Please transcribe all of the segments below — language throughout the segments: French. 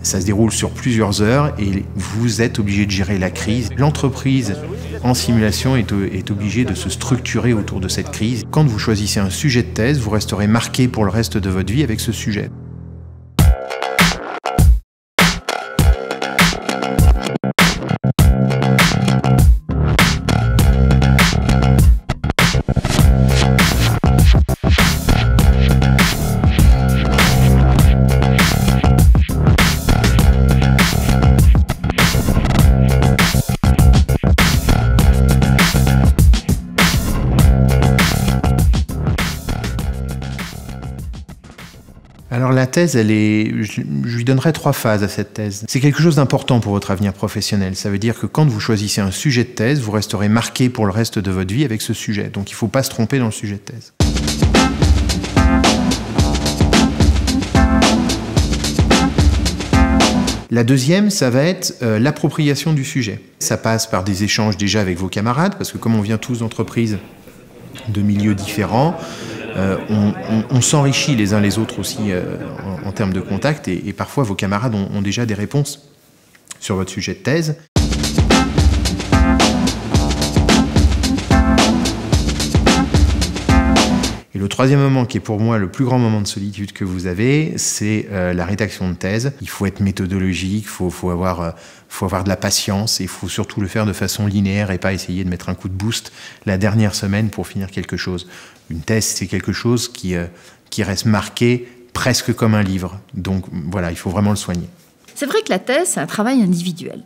Ça se déroule sur plusieurs heures et vous êtes obligé de gérer la crise. L'entreprise en simulation est obligée de se structurer autour de cette crise. Quand vous choisissez un sujet de thèse, vous resterez marqué pour le reste de votre vie avec ce sujet. Alors la thèse, je lui donnerai 3 phases à cette thèse. C'est quelque chose d'important pour votre avenir professionnel. Ça veut dire que quand vous choisissez un sujet de thèse, vous resterez marqué pour le reste de votre vie avec ce sujet. Donc il ne faut pas se tromper dans le sujet de thèse. La deuxième, ça va être l'appropriation du sujet. Ça passe par des échanges déjà avec vos camarades, parce que comme on vient tous d'entreprises de milieux différents, on s'enrichit les uns les autres aussi en termes de contact et parfois vos camarades ont déjà des réponses sur votre sujet de thèse. Et le troisième moment, qui est pour moi le plus grand moment de solitude que vous avez, c'est la rédaction de thèse. Il faut être méthodologique, il faut avoir de la patience et il faut surtout le faire de façon linéaire et pas essayer de mettre un coup de boost la dernière semaine pour finir quelque chose. Une thèse, c'est quelque chose qui reste marqué presque comme un livre. Donc voilà, il faut vraiment le soigner. C'est vrai que la thèse, c'est un travail individuel.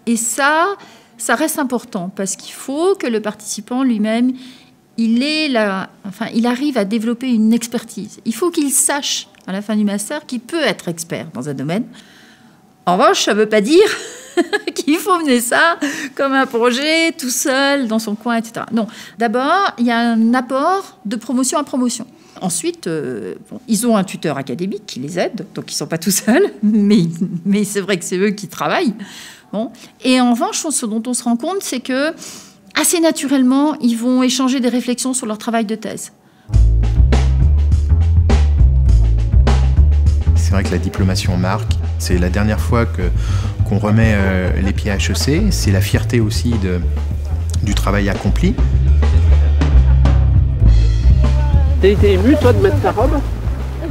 Et ça reste important parce qu'il faut que le participant lui-même, il arrive à développer une expertise. Il faut qu'il sache, à la fin du master, qu'il peut être expert dans un domaine. En revanche, ça ne veut pas dire qu'il faut mener ça comme un projet, tout seul, dans son coin, etc. Non. D'abord, il y a un apport de promotion à promotion. Ensuite, ils ont un tuteur académique qui les aide, donc ils ne sont pas tout seuls, mais c'est vrai que c'est eux qui travaillent. Bon. Et en revanche, ce dont on se rend compte, c'est que assez naturellement, ils vont échanger des réflexions sur leur travail de thèse. C'est vrai que la diplomation marque. C'est la dernière fois qu'on remet les pieds à HEC. C'est la fierté aussi du travail accompli. T'as été ému, toi, de mettre ta robe?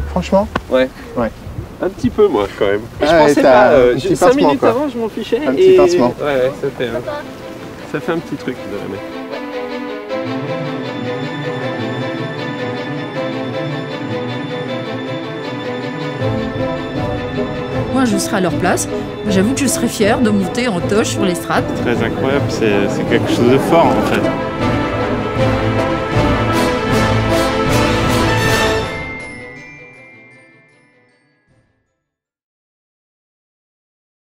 Franchement? Ouais. Un petit peu, moi, quand même. Je pensais pas. 5 minutes avant, je m'en fichais. Un petit pincement. Ouais, ça fait un petit truc de la mettre. Moi, je serais à leur place. J'avoue que je serais fière de monter en toche sur l'estrade. Très incroyable, c'est quelque chose de fort, en fait.